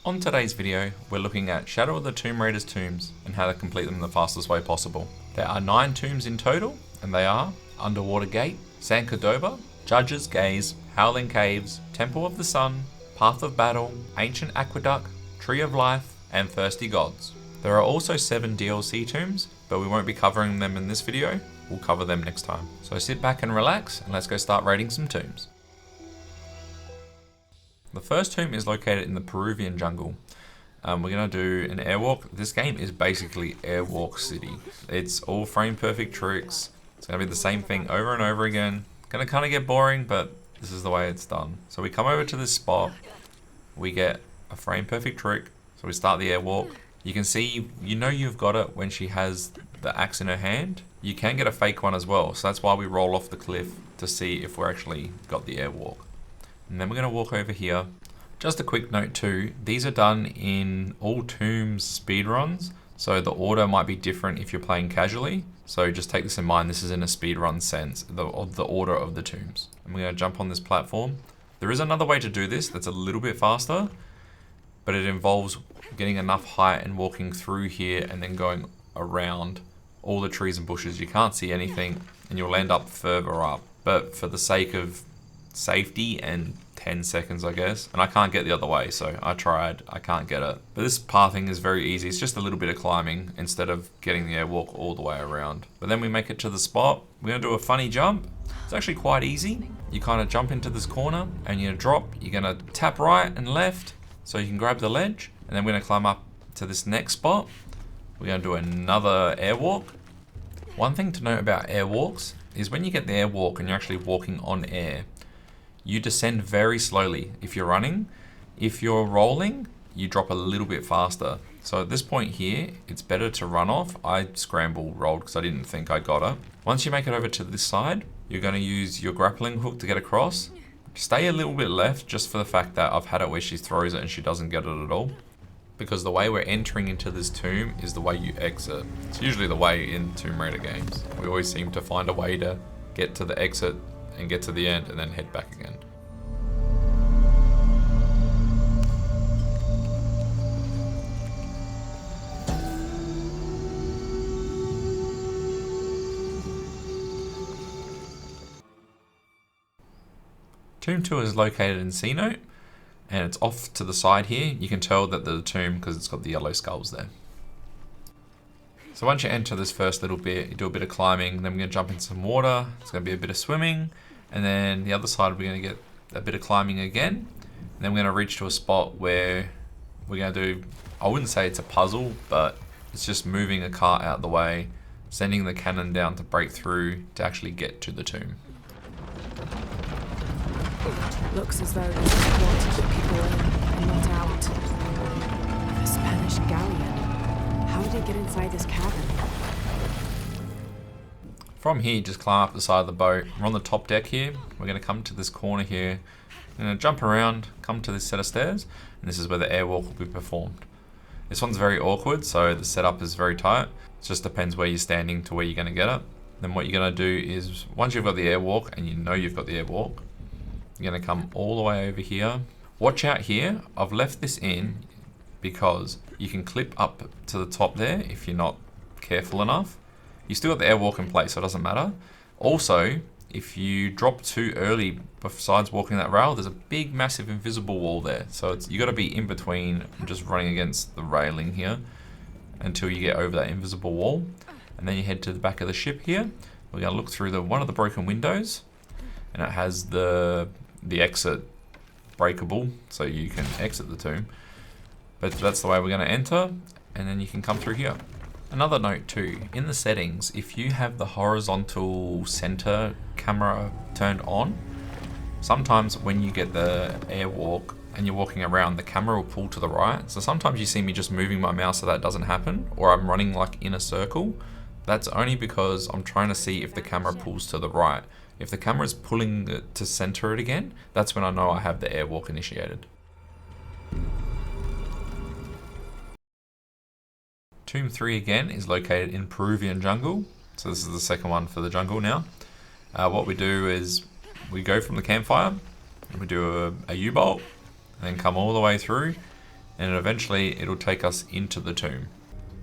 On today's video, we're looking at Shadow of the Tomb Raider's tombs and how to complete them the fastest way possible. There are 9 tombs in total, and they are Underwater Gate, San Cordoba, Judge's Gaze, Howling Caves, Temple of the Sun, Path of Battle, Ancient Aqueduct, Tree of Life, and Thirsty Gods. There are also 7 DLC tombs, but we won't be covering them in this video, we'll cover them next time. So sit back and relax, and let's go start raiding some tombs. The first tomb is located in the Peruvian jungle. We're going to do an airwalk. This game is basically Airwalk City. It's all frame perfect tricks. It's going to be the same thing over and over again. Going to kind of get boring, but this is the way it's done. So we come over to this spot. We get a frame perfect trick. So we start the airwalk. You can see, you know you've got it when she has the axe in her hand. You can get a fake one as well. So that's why we roll off the cliff to see if we're actually got the airwalk. And then we're going to walk over here. Just a quick note too, these are done in all tombs speedruns, so the order might be different if you're playing casually. So just take this in mind, this is in a speedrun sense, of the order of the tombs. And we're going to jump on this platform. There is another way to do this that's a little bit faster, but it involves getting enough height and walking through here and then going around all the trees and bushes. You can't see anything and you'll end up further up. But for the sake of safety and 10 seconds, I guess, and I can't get the other way, so I tried, I can't get it. But this pathing is very easy. It's just a little bit of climbing instead of getting the airwalk all the way around. But then we make it to the spot. We're gonna do a funny jump. It's actually quite easy. You kind of jump into this corner and you're gonna drop. You're gonna tap right and left so you can grab the ledge, and then we're gonna climb up to this next spot. We're gonna do another airwalk. One thing to note about airwalks is when you get the airwalk and you're actually walking on air, you descend very slowly if you're running. If you're rolling, you drop a little bit faster. So at this point here, it's better to run off. I scramble rolled because I didn't think I got it. Once you make it over to this side, you're going to use your grappling hook to get across. Stay a little bit left just for the fact that I've had it where she throws it and she doesn't get it at all. Because the way we're entering into this tomb is the way you exit. It's usually the way in Tomb Raider games. We always seem to find a way to get to the exit and get to the end and then head back again. Tomb 2 is located in C Note, and it's off to the side here. You can tell that the tomb because it's got the yellow skulls there. So once you enter this first little bit, you do a bit of climbing, then we're going to jump into some water. It's going to be a bit of swimming, and then the other side we're going to get a bit of climbing again. And then we're going to reach to a spot where we're going to do, I wouldn't say it's a puzzle, but it's just moving a cart out the way, sending the cannon down to break through to actually get to the tomb. Looks as though there's a squad to keep people in and not out. The Spanish galleon. How did it get inside this cabin? From here, just climb up the side of the boat. We're on the top deck here. We're going to come to this corner here. We're going to jump around, come to this set of stairs, and this is where the airwalk will be performed. This one's very awkward, so the setup is very tight. It just depends where you're standing to where you're going to get it. Then what you're going to do is, once you've got the airwalk, and you know you've got the airwalk, you're going to come all the way over here. Watch out here. I've left this in because you can clip up to the top there if you're not careful enough. You still got the airwalk in place, so it doesn't matter. Also, if you drop too early besides walking that rail, there's a big, massive invisible wall there. So you got to be in between and just running against the railing here until you get over that invisible wall. And then you head to the back of the ship here. We're going to look through one of the broken windows, and it has the exit breakable, so you can exit the tomb. But that's the way we're going to enter, and then you can come through here. Another note too, in the settings, if you have the horizontal center camera turned on, sometimes when you get the airwalk and you're walking around, the camera will pull to the right. So sometimes you see me just moving my mouse so that doesn't happen, or I'm running like in a circle. That's only because I'm trying to see if the camera pulls to the right. If the camera is pulling it to center it again, that's when I know I have the airwalk initiated. Tomb 3 again is located in Peruvian jungle. So this is the second one for the jungle now. What we do is we go from the campfire, and we do a U-bolt, and then come all the way through, and eventually it'll take us into the tomb.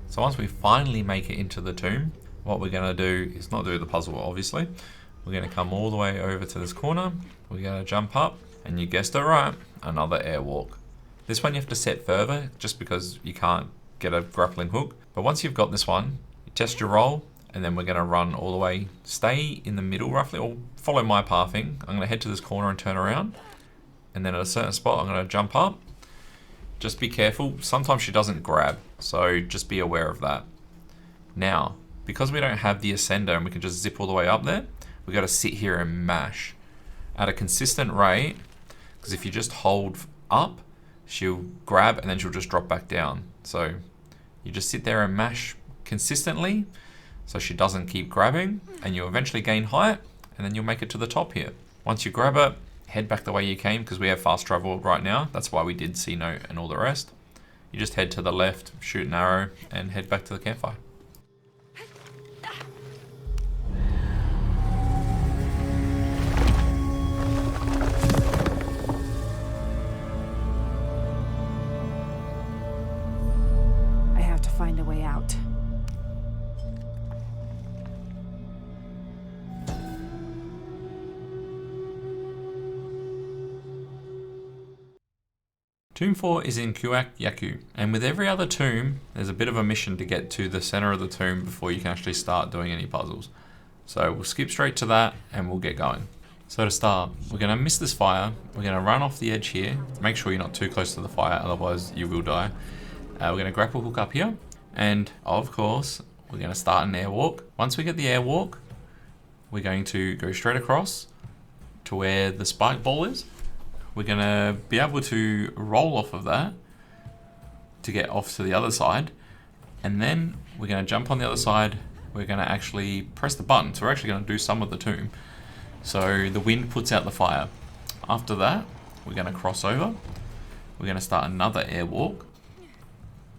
So once we finally make it into the tomb, what we're going to do is not do the puzzle, obviously. We're going to come all the way over to this corner. We're going to jump up, and you guessed it right, another airwalk. This one you have to set further, just because you can't get a grappling hook. But once you've got this one, you test your roll, and then we're going to run all the way. Stay in the middle roughly, or follow my pathing. I'm going to head to this corner and turn around. And then at a certain spot, I'm going to jump up. Just be careful. Sometimes she doesn't grab, so just be aware of that. Now, because we don't have the ascender and we can just zip all the way up there, we got to sit here and mash at a consistent rate, because if you just hold up, she'll grab and then she'll just drop back down. So you just sit there and mash consistently so she doesn't keep grabbing, and you'll eventually gain height, and then you'll make it to the top here. Once you grab it, head back the way you came, because we have fast travel right now. That's why we did C-Note and all the rest. You just head to the left, shoot an arrow, and head back to the campfire. I have to find a way out. Tomb 4 is in Kuak Yaku, and with every other tomb, there's a bit of a mission to get to the center of the tomb before you can actually start doing any puzzles. So we'll skip straight to that and we'll get going. So to start, we're going to miss this fire, we're going to run off the edge here, make sure you're not too close to the fire, otherwise you will die. We're going to grapple hook up here, and of course, we're going to start an airwalk. Once we get the airwalk, we're going to go straight across to where the spike ball is. We're going to be able to roll off of that to get off to the other side. And then we're going to jump on the other side. We're going to actually press the button. So we're actually going to do some of the tomb. So the wind puts out the fire. After that, we're going to cross over. We're going to start another airwalk.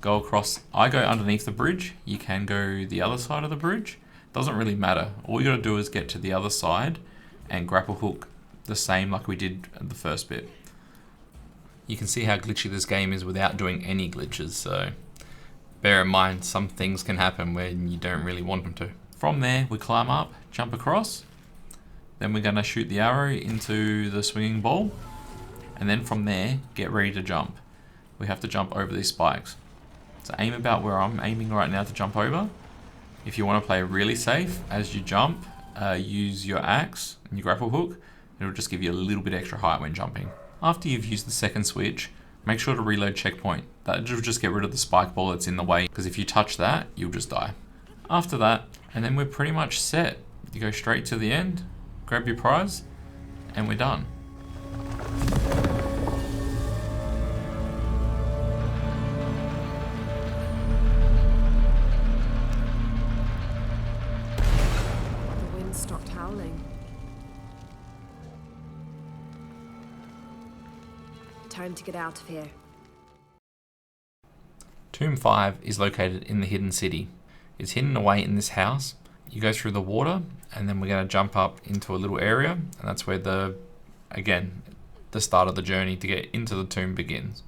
Go across. I go underneath the bridge. You can go the other side of the bridge. Doesn't really matter. All you got to do is get to the other side and grapple hook the same like we did at the first bit. You can see how glitchy this game is without doing any glitches, so bear in mind some things can happen when you don't really want them to. From there we climb up, jump across, then we're going to shoot the arrow into the swinging ball, and then from there get ready to jump. We have to jump over these spikes. So aim about where I'm aiming right now to jump over. If you want to play really safe, as you jump, use your axe and your grapple hook. It'll just give you a little bit extra height when jumping. After you've used the second switch, make sure to reload checkpoint. That'll just get rid of the spike ball that's in the way, because if you touch that, you'll just die. After that, and then we're pretty much set. You go straight to the end, grab your prize, and we're done. The wind stopped howling. Time to get out of here. Tomb 5 is located in the Hidden City. It's hidden away in this house. You go through the water, and then we're going to jump up into a little area, and that's where the start of the journey to get into the tomb begins.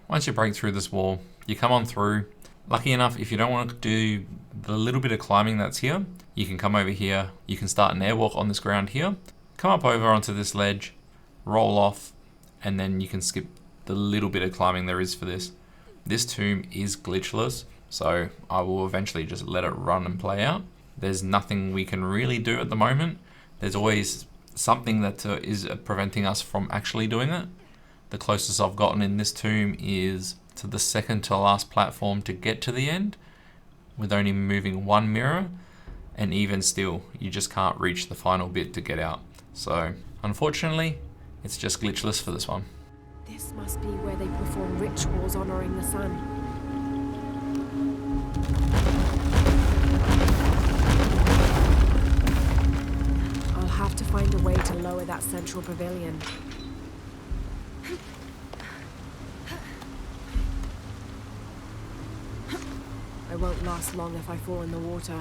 Once you break through this wall, you come on through. Lucky enough, if you don't want to do the little bit of climbing that's here, you can come over here. You can start an airwalk on this ground here, come up over onto this ledge, roll off, and then you can skip the little bit of climbing there is for this. This tomb is glitchless, so I will eventually just let it run and play out. There's nothing we can really do at the moment. There's always something that is preventing us from actually doing it. The closest I've gotten in this tomb is to the second to last platform to get to the end, with only moving one mirror, and even still, you just can't reach the final bit to get out. So, unfortunately, it's just glitchless for this one. This must be where they perform rituals honoring the sun. I'll have to find a way to lower that central pavilion. won't last long if I fall in the water.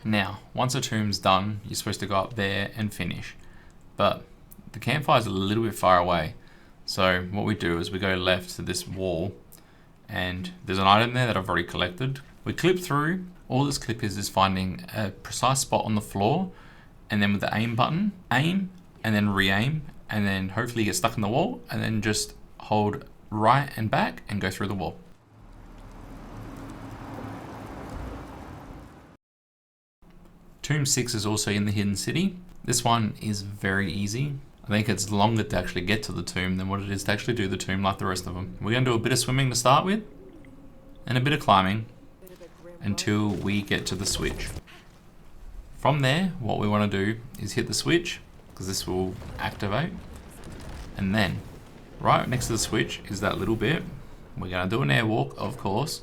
Now, once a tomb's done, you're supposed to go up there and finish. But the campfire's a little bit far away. So what we do is we go left to this wall, and there's an item there that I've already collected. We clip through. All this clip is finding a precise spot on the floor, and then with the aim button, aim, and then re-aim, and then hopefully get stuck in the wall, and then just hold right and back and go through the wall. Tomb 6 is also in the Hidden City. This one is very easy. I think it's longer to actually get to the tomb than what it is to actually do the tomb like the rest of them. We're going to do a bit of swimming to start with, and a bit of climbing, until we get to the switch. From there, what we want to do is hit the switch, because this will activate, and then Right next to the switch is that little bit. We're going to do an airwalk, of course.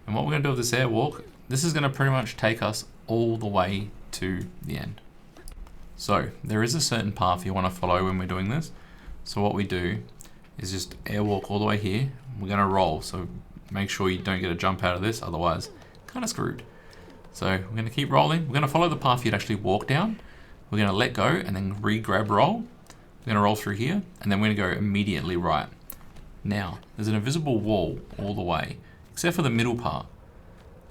And what we're going to do with this airwalk, this is going to pretty much take us all the way to the end. So there is a certain path you want to follow when we're doing this. So what we do is just airwalk all the way here. We're going to roll, so make sure you don't get a jump out of this, otherwise kind of screwed. So we're going to keep rolling. We're going to follow the path you'd actually walk down. We're going to let go and then re-grab roll. We're going to roll through here and then we're going to go immediately right. Now, there's an invisible wall all the way, except for the middle part.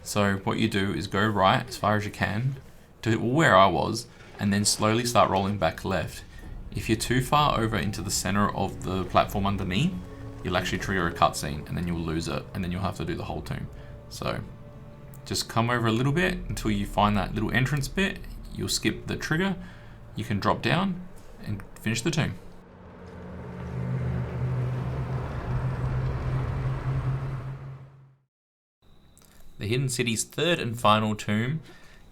So what you do is go right as far as you can to where I was and then slowly start rolling back left. If you're too far over into the center of the platform underneath, you'll actually trigger a cutscene and then you'll lose it and then you'll have to do the whole tomb. So just come over a little bit until you find that little entrance bit. You'll skip the trigger, you can drop down and finish the tomb. The Hidden City's third and final tomb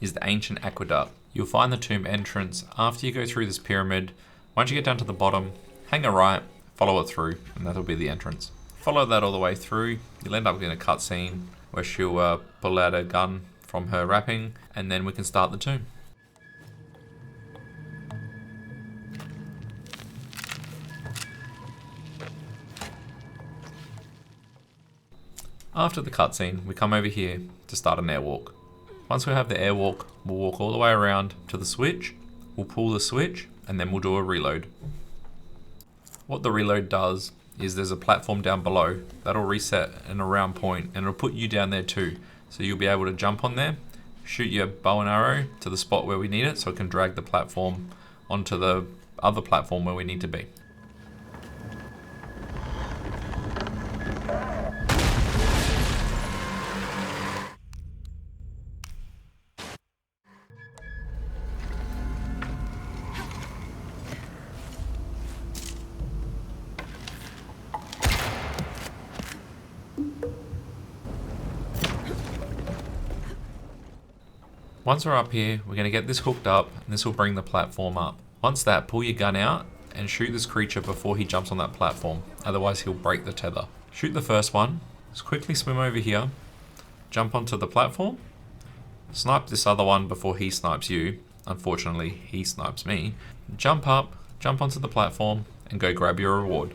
is the Ancient Aqueduct. You'll find the tomb entrance after you go through this pyramid. Once you get down to the bottom, hang a right, follow it through, and that'll be the entrance. Follow that all the way through, you'll end up in a cutscene where she'll pull out a gun from her wrapping, and then we can start the tomb. After the cutscene, we come over here to start an airwalk. Once we have the airwalk, we'll walk all the way around to the switch, we'll pull the switch, and then we'll do a reload. What the reload does is there's a platform down below that'll reset in a round point and it'll put you down there too. So you'll be able to jump on there, shoot your bow and arrow to the spot where we need it so it can drag the platform onto the other platform where we need to be. Once we're up here, we're going to get this hooked up and this will bring the platform up. Once that, pull your gun out and shoot this creature before he jumps on that platform, otherwise he'll break the tether. Shoot the first one, just quickly swim over here, jump onto the platform, snipe this other one before he snipes you. Unfortunately, he snipes me. Jump up, jump onto the platform and go grab your reward.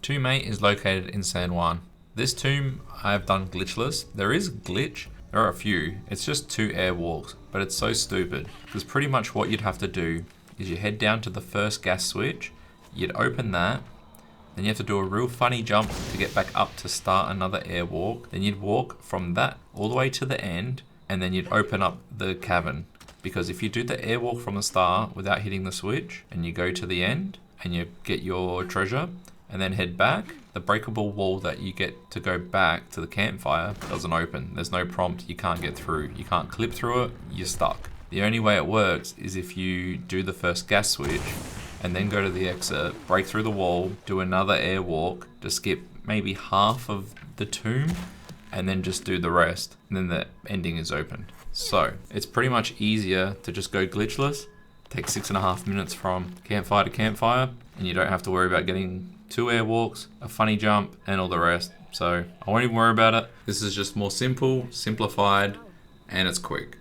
Tomb 8 is located in San Juan. This tomb I have done glitchless. There is a glitch, there are a few. It's just 2 airwalks, but it's so stupid. Because pretty much what you'd have to do is you head down to the first gas switch, you'd open that, then you have to do a real funny jump to get back up to start another airwalk. Then you'd walk from that all the way to the end, and then you'd open up the cavern. Because if you do the airwalk from the start without hitting the switch, and you go to the end, and you get your treasure, and then head back, the breakable wall that you get to go back to the campfire doesn't open. There's no prompt, you can't get through. You can't clip through it, you're stuck. The only way it works is if you do the first gas switch and then go to the exit, break through the wall, do another airwalk to skip maybe half of the tomb, and then just do the rest. And then the ending is opened. So it's pretty much easier to just go glitchless, take 6.5 minutes from campfire to campfire, and you don't have to worry about getting 2 airwalks, a funny jump, and all the rest. So I won't even worry about it. This is just more simple, simplified, and it's quick.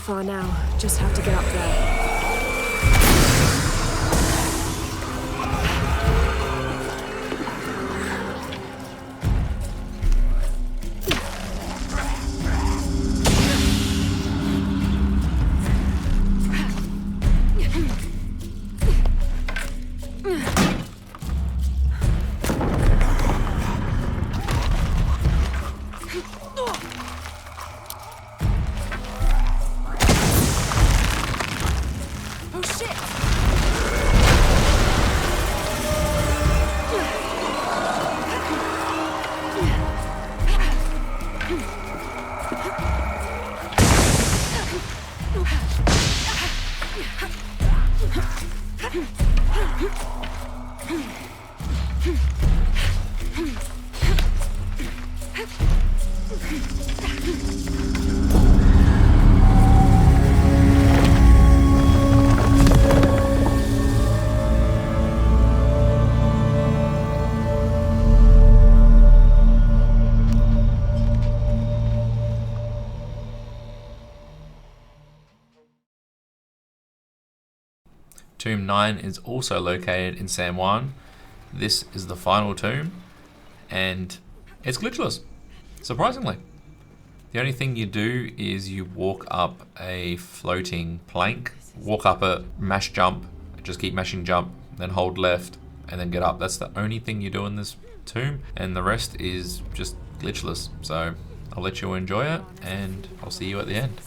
far now. Just have to get up there. Tomb 9 is also located in San Juan. This is the final tomb, and it's glitchless, surprisingly. The only thing you do is you walk up a floating plank, walk up it, mash jump, just keep mashing jump, then hold left, and then get up. That's the only thing you do in this tomb, and the rest is just glitchless. So I'll let you enjoy it, and I'll see you at the end.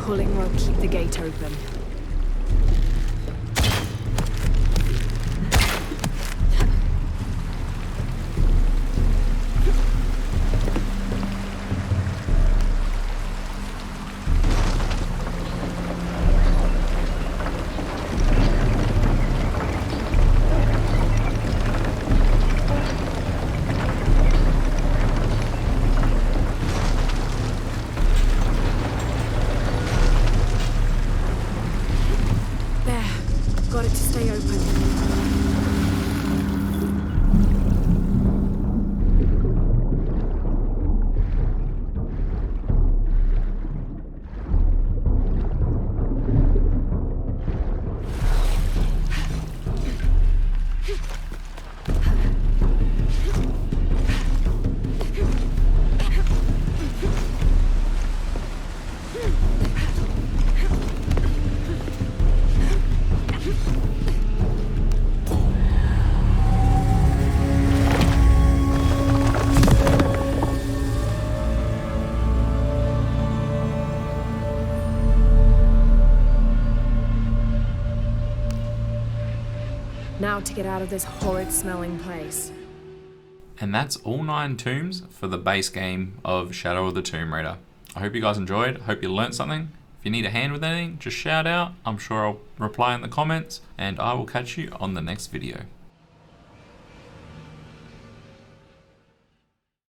Pulling will keep the gate open. Got it to stay open. Now to get out of this horrid smelling place. And that's all 9 tombs for the base game of Shadow of the Tomb Raider. I hope you guys enjoyed. Hope you learnt something. If you need a hand with anything, just shout out. I'm sure I'll reply in the comments, and I will catch you on the next video.